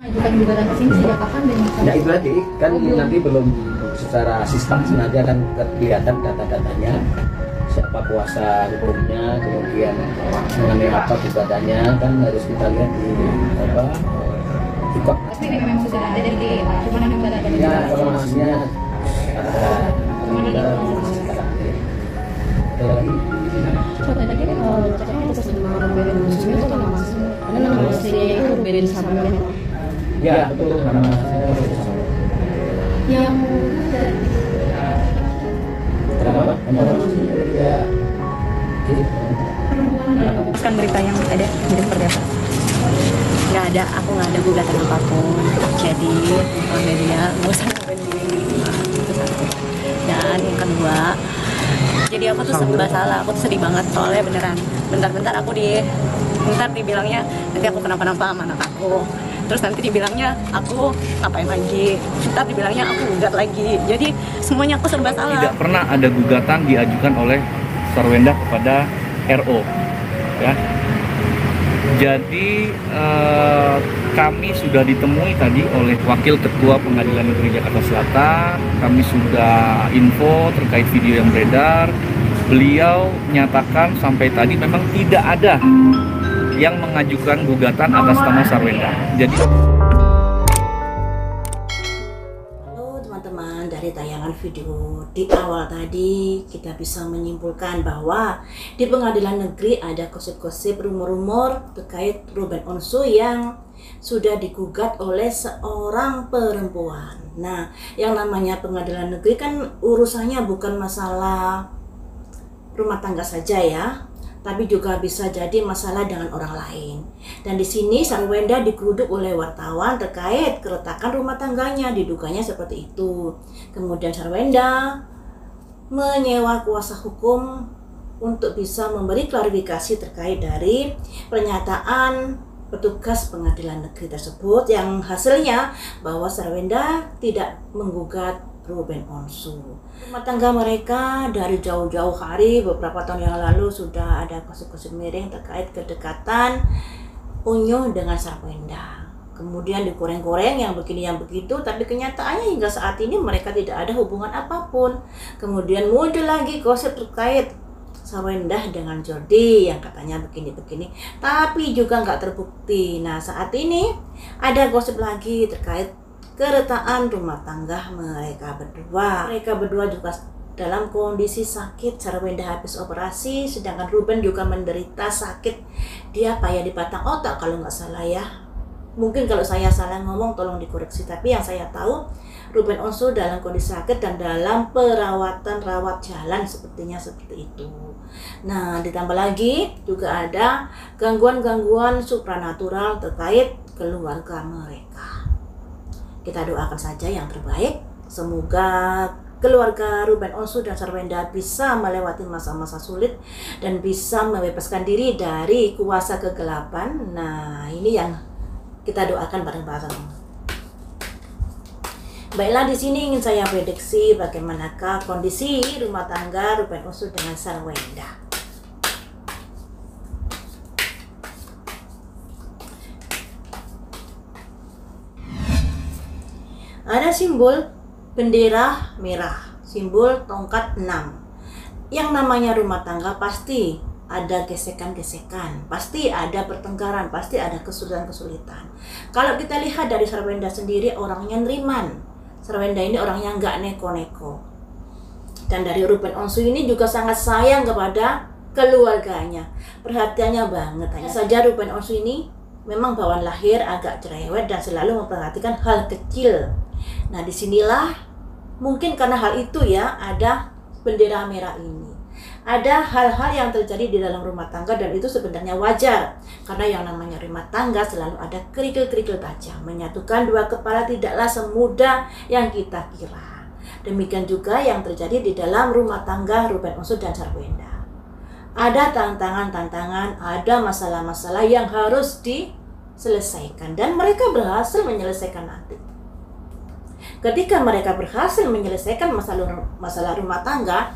Ajukan gugatan ke sini sejak kapan dan Ya itu tadi kan nanti belum secara sistem aja kan kelihatan data-datanya, siapa kuasa hukumnya, kemudian mengenai apa gugatannya kan harus kita lihat di apa juga. tapi memang sudah ada dari cuma yang baru ada Ya informasinya ada. Ada lagi. soalnya tadi kan kalau cakap itu sama orang beda musuhnya itu nama masuk karena nama aslinya itu beda sama Ya betul nama saya. yang Kenapa? Ya. Kan berita yang ada jadi seperti apa? Nggak ada, aku nggak ada gugatan apapun. Jadi media nggak usah ngapain diri. Itu satu. Dan yang kedua, jadi aku tuh serba salah. Aku tuh sedih banget soalnya beneran. Bentar-bentar aku bentar dibilangnya nanti aku kenapa-napa sama anak aku. Terus nanti dibilangnya aku ngapain lagi. Ntar dibilangnya aku gugat lagi. Jadi semuanya aku serba salah. Tidak pernah ada gugatan diajukan oleh Sarwenda kepada RO, ya. Jadi kami sudah ditemui tadi oleh Wakil Ketua Pengadilan Negeri Jakarta Selatan. Kami sudah info terkait video yang beredar. Beliau nyatakan sampai tadi memang tidak ada yang mengajukan gugatan atas nama Sarwenda. Jadi teman-teman, dari tayangan video di awal tadi kita bisa menyimpulkan bahwa di pengadilan negeri ada gosip-gosip, rumor-rumor terkait Ruben Onsu yang sudah digugat oleh seorang perempuan. Nah, yang namanya pengadilan negeri kan urusannya bukan masalah rumah tangga saja ya, tapi juga bisa jadi masalah dengan orang lain. Dan di sini Sarwenda digeruduk oleh wartawan terkait keretakan rumah tangganya, diduganya seperti itu. Kemudian Sarwenda menyewa kuasa hukum untuk bisa memberi klarifikasi terkait dari pernyataan petugas pengadilan negeri tersebut yang hasilnya bahwa Sarwenda tidak menggugat Ruben Onsu. Rumah tangga mereka dari jauh-jauh hari, beberapa tahun yang lalu sudah ada gosip-gosip miring terkait kedekatan Unyu dengan Sarwenda. Kemudian digoreng-goreng yang begini yang begitu, tapi kenyataannya hingga saat ini mereka tidak ada hubungan apapun. Kemudian muncul lagi gosip terkait Sarwenda dengan Jordi yang katanya begini-begini, tapi juga nggak terbukti. Nah, saat ini ada gosip lagi terkait keretakan rumah tangga mereka berdua. Mereka berdua juga dalam kondisi sakit. Sarwenda habis operasi, sedangkan Ruben juga menderita sakit. Dia payah di batang otak kalau nggak salah ya. Mungkin kalau saya salah ngomong tolong dikoreksi. Tapi yang saya tahu Ruben Onsu dalam kondisi sakit dan dalam perawatan rawat jalan sepertinya seperti itu. Nah, ditambah lagi juga ada gangguan-gangguan supranatural terkait keluarga mereka. Kita doakan saja yang terbaik. Semoga keluarga Ruben Onsu dan Sarwenda bisa melewati masa-masa sulit dan bisa membebaskan diri dari kuasa kegelapan. Nah, ini yang kita doakan bareng-bareng. Baiklah, di sini ingin saya prediksi bagaimanakah kondisi rumah tangga Ruben Onsu dengan Sarwenda. Ada simbol bendera merah, simbol tongkat 6. Yang namanya rumah tangga pasti ada gesekan-gesekan, pasti ada pertengkaran, pasti ada kesulitan-kesulitan. Kalau kita lihat dari Sarwenda sendiri, orangnya neriman. Sarwenda ini orangnya nggak neko-neko. Dan dari Ruben Onsu ini juga sangat sayang kepada keluarganya. Perhatiannya banget. Hanya saja Ruben Onsu ini memang bawaan lahir agak cerewet dan selalu memperhatikan hal kecil. Nah, disinilah mungkin karena hal itu ya ada bendera merah ini. Ada hal-hal yang terjadi di dalam rumah tangga dan itu sebenarnya wajar. Karena yang namanya rumah tangga selalu ada kerikil-kerikil tajam. Menyatukan dua kepala tidaklah semudah yang kita kira. Demikian juga yang terjadi di dalam rumah tangga Ruben Onsu dan Sarwenda. Ada tantangan-tantangan, ada masalah-masalah yang harus diselesaikan. Dan mereka berhasil menyelesaikan nanti. Ketika mereka berhasil menyelesaikan masalah rumah tangga,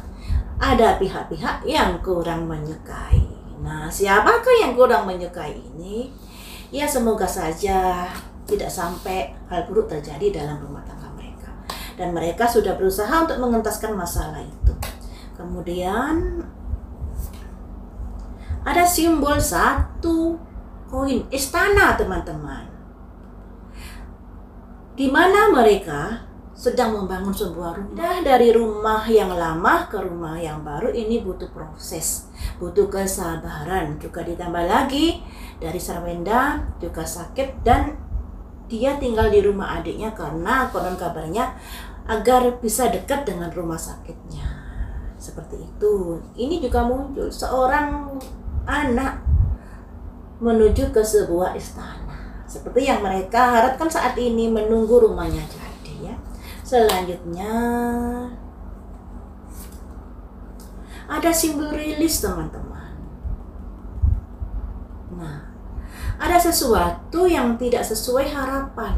ada pihak-pihak yang kurang menyukai. Nah, siapakah yang kurang menyukai ini? Ya, semoga saja tidak sampai hal buruk terjadi dalam rumah tangga mereka. Dan mereka sudah berusaha untuk mengentaskan masalah itu. Kemudian ada simbol 1 koin istana, teman-teman, di mana mereka sedang membangun sebuah rumah. Dari rumah yang lama ke rumah yang baru ini butuh proses, butuh kesabaran. Juga ditambah lagi dari Sarwenda juga sakit dan dia tinggal di rumah adiknya karena konon kabarnya agar bisa dekat dengan rumah sakitnya. Seperti itu. Ini juga muncul seorang anak menuju ke sebuah istana. Seperti yang mereka harapkan saat ini, menunggu rumahnya jadi, ya. Selanjutnya ada simbol rilis, teman-teman. Nah, ada sesuatu yang tidak sesuai harapan.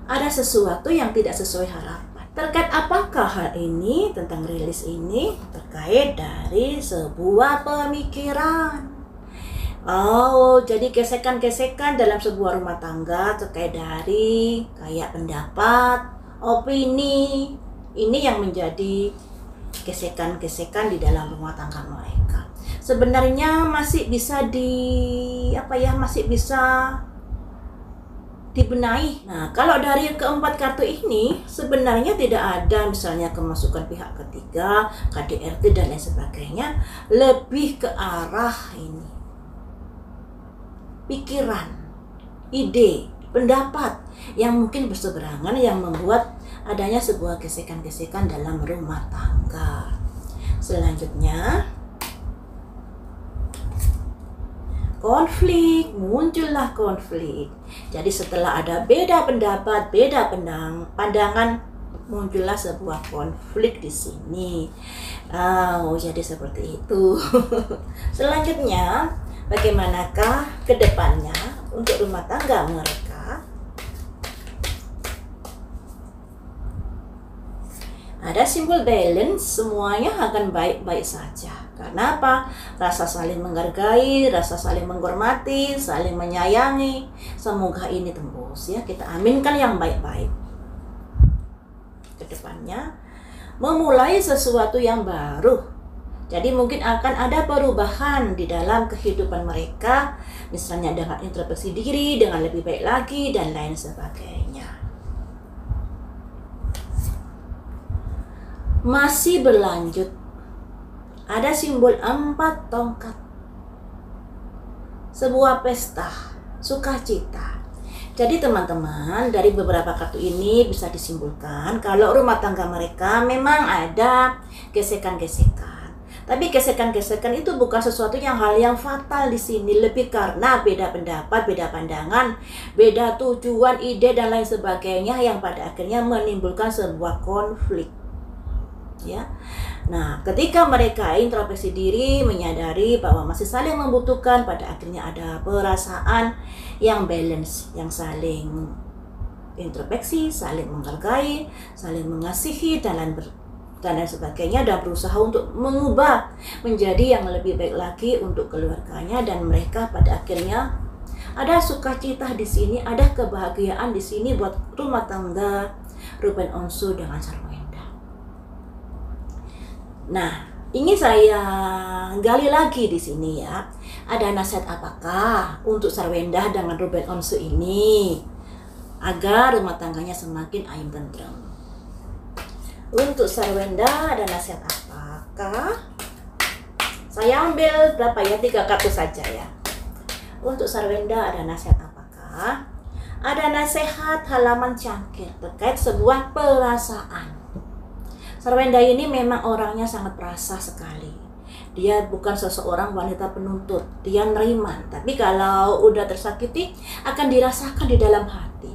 Ada sesuatu yang tidak sesuai harapan. Terkait apakah hal ini, tentang rilis ini? Terkait dari sebuah pemikiran. Oh, jadi gesekan-gesekan dalam sebuah rumah tangga terkait dari kayak pendapat, opini. Ini yang menjadi gesekan-gesekan di dalam rumah tangga mereka. Sebenarnya masih bisa masih bisa dibenahi. Nah, kalau dari keempat kartu ini sebenarnya tidak ada misalnya kemasukan pihak ketiga, KDRT dan lain sebagainya, lebih ke arah ini. Pikiran, ide, pendapat yang mungkin berseberangan yang membuat adanya sebuah gesekan-gesekan dalam rumah tangga. Selanjutnya konflik, muncullah konflik. Jadi setelah ada beda pendapat, beda pandangan, muncullah sebuah konflik di sini. Oh, jadi seperti itu. Selanjutnya, bagaimanakah ke depannya untuk rumah tangga mereka? Ada simbol balance, semuanya akan baik-baik saja. Karena apa? Rasa saling menghargai, rasa saling menghormati, saling menyayangi. Semoga ini tembus, ya. Kita aminkan yang baik-baik. Kedepannya memulai sesuatu yang baru. Jadi mungkin akan ada perubahan di dalam kehidupan mereka, misalnya dengan introspeksi diri, dengan lebih baik lagi, dan lain sebagainya. Masih berlanjut, ada simbol 4 tongkat. Sebuah pesta, sukacita. Jadi teman-teman, dari beberapa kartu ini bisa disimpulkan kalau rumah tangga mereka memang ada gesekan-gesekan. Tapi gesekan-gesekan itu bukan sesuatu hal yang fatal di sini, lebih karena beda pendapat, beda pandangan, beda tujuan, ide dan lain sebagainya yang pada akhirnya menimbulkan sebuah konflik. Ya. Nah, ketika mereka introspeksi diri, menyadari bahwa masih saling membutuhkan, pada akhirnya ada perasaan yang balance, yang saling introspeksi, saling menghargai, saling mengasihi dan lain sebagainya, dan berusaha untuk mengubah menjadi yang lebih baik lagi untuk keluarganya, dan mereka pada akhirnya ada sukacita di sini, ada kebahagiaan di sini buat rumah tangga Ruben Onsu dengan Sarwenda. Nah, ingin saya gali lagi di sini, ya. Ada nasihat apakah untuk Sarwenda dengan Ruben Onsu ini agar rumah tangganya semakin ayem tentram? Untuk Sarwenda ada nasihat apakah? Saya ambil berapa ya? 3 kartu saja, ya. Untuk Sarwenda ada nasihat apakah? Ada nasihat halaman cangkir terkait sebuah perasaan. Sarwenda ini memang orangnya sangat perasa sekali. Dia bukan seseorang wanita penuntut, dia nerima. Tapi kalau udah tersakiti, akan dirasakan di dalam hati.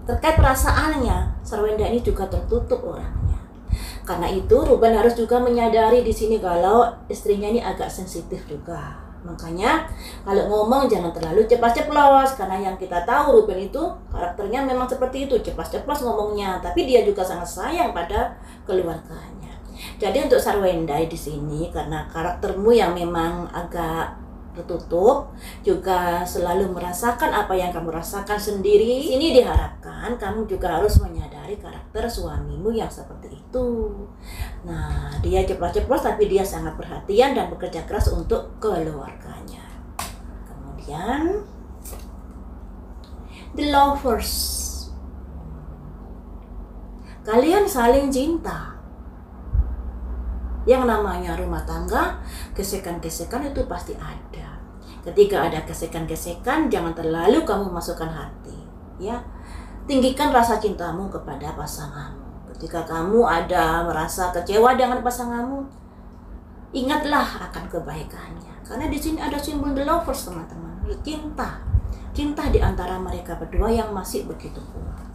Terkait perasaannya, Sarwenda ini juga tertutup orangnya. Karena itu, Ruben harus juga menyadari di sini kalau istrinya ini agak sensitif juga. Makanya, kalau ngomong jangan terlalu ceplas-ceplos. Karena yang kita tahu Ruben itu karakternya memang seperti itu, ceplas-ceplos ngomongnya. Tapi dia juga sangat sayang pada keluarganya. Jadi untuk Sarwenda di sini, karena karaktermu yang memang agak tertutup, juga selalu merasakan apa yang kamu rasakan sendiri. Ini diharapkan kamu juga harus menyadari karakter suamimu yang seperti itu. Nah, dia ceplos-ceplos tapi dia sangat perhatian dan bekerja keras untuk keluarganya. Kemudian the lovers, kalian saling cinta. Yang namanya rumah tangga, gesekan-gesekan itu pasti ada. Ketika ada gesekan-gesekan, jangan terlalu kamu masukkan hati, ya. Tinggikan rasa cintamu kepada pasanganmu. Ketika kamu ada merasa kecewa dengan pasanganmu, ingatlah akan kebaikannya. Karena di sini ada simbol the lovers, teman-teman. Cinta di antara mereka berdua yang masih begitu kuat.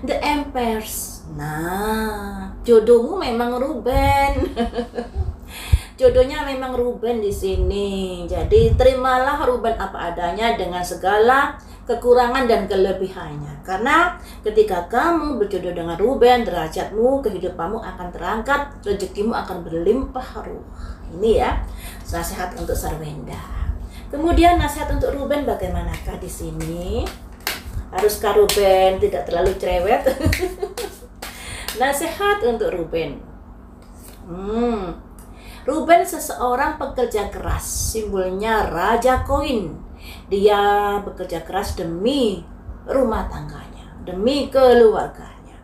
The Empress. Nah, jodohmu memang Ruben. Jodohnya memang Ruben di sini. Jadi terimalah Ruben apa adanya dengan segala kekurangan dan kelebihannya. Karena ketika kamu berjodoh dengan Ruben, derajatmu, kehidupanmu akan terangkat, rezekimu akan berlimpah ruah. Ini ya, nasihat untuk Sarwenda. Kemudian nasihat untuk Ruben bagaimanakah di sini? Haruskah Ruben tidak terlalu cerewet? Nasihat untuk Ruben. Ruben seseorang pekerja keras, simbolnya Raja Koin. Dia bekerja keras demi rumah tangganya, demi keluarganya.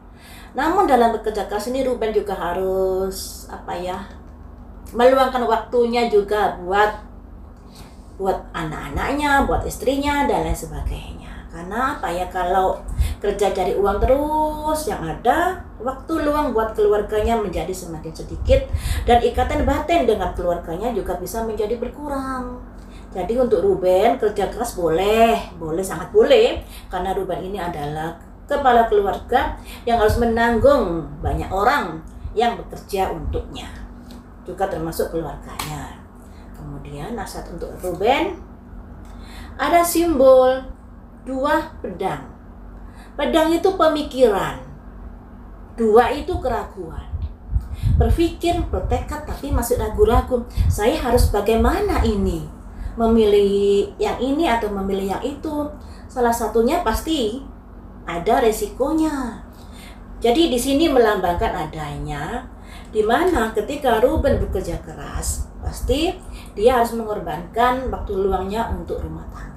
Namun dalam bekerja keras ini Ruben juga harus meluangkan waktunya juga buat anak-anaknya, buat istrinya dan lain sebagainya. Karena kalau kerja cari uang terus, yang ada waktu luang buat keluarganya menjadi semakin sedikit, dan ikatan batin dengan keluarganya juga bisa menjadi berkurang. Jadi untuk Ruben, kerja keras boleh, sangat boleh, karena Ruben ini adalah kepala keluarga yang harus menanggung banyak orang yang bekerja untuknya, juga termasuk keluarganya. Kemudian nasihat untuk Ruben, ada simbol 2 pedang. Pedang itu pemikiran, 2 itu keraguan. Berpikir, bertekad tapi masih ragu-ragu. Saya harus bagaimana ini? Memilih yang ini atau memilih yang itu? Salah satunya pasti ada resikonya. Jadi di sini melambangkan adanya di mana ketika Ruben bekerja keras, pasti dia harus mengorbankan waktu luangnya untuk rumah tangga.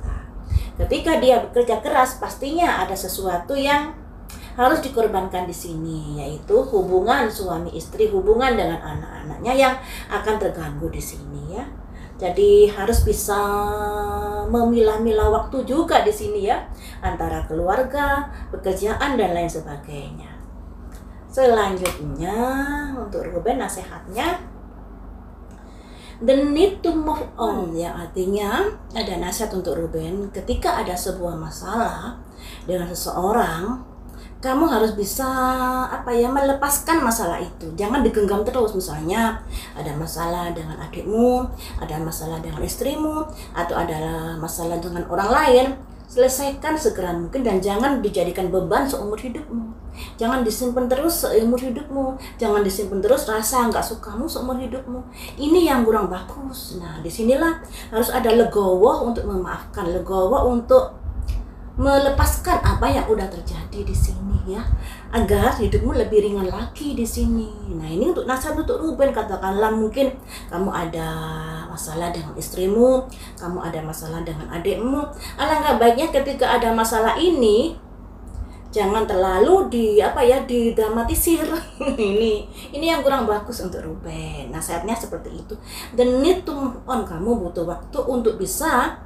Ketika dia bekerja keras, pastinya ada sesuatu yang harus dikorbankan di sini, yaitu hubungan suami istri, hubungan dengan anak-anaknya yang akan terganggu di sini ya. Jadi harus bisa memilah-milah waktu juga di sini ya, antara keluarga, pekerjaan dan lain sebagainya. Selanjutnya untuk Ruben nasihatnya, the need to move on, yang artinya ada nasihat untuk Ruben, ketika ada sebuah masalah dengan seseorang, kamu harus bisa melepaskan masalah itu. Jangan digenggam terus. Misalnya ada masalah dengan adikmu, ada masalah dengan istrimu, atau ada masalah dengan orang lain, selesaikan segera mungkin dan jangan dijadikan beban seumur hidupmu. Jangan disimpan terus seumur hidupmu. Jangan disimpan terus rasa nggak sukamu seumur hidupmu. Ini yang kurang bagus. Nah, disinilah harus ada legowo untuk memaafkan, legowo untuk melepaskan apa yang udah terjadi di sini ya, agar hidupmu lebih ringan lagi di sini. Nah, ini untuk nasihat untuk Ruben. Katakanlah mungkin kamu ada masalah dengan istrimu, kamu ada masalah dengan adikmu. Alangkah baiknya ketika ada masalah ini jangan terlalu didramatisir. ini yang kurang bagus untuk Ruben. Nasihatnya seperti itu. The need to move on, kamu butuh waktu untuk bisa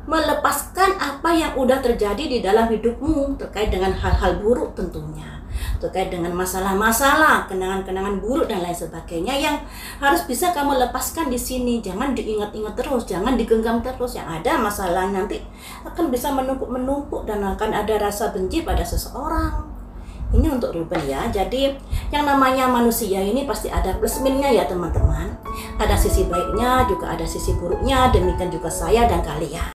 melepaskan apa yang udah terjadi di dalam hidupmu terkait dengan hal-hal buruk tentunya, terkait dengan masalah-masalah, kenangan-kenangan buruk dan lain sebagainya yang harus bisa kamu lepaskan di sini. Jangan diingat-ingat terus, jangan digenggam terus. Yang ada masalah nanti akan bisa menumpuk dan akan ada rasa benci pada seseorang. Ini untuk Ruben ya. Jadi yang namanya manusia ini pasti ada plus minusnya ya teman-teman. Ada sisi baiknya, juga ada sisi buruknya. Demikian juga saya dan kalian.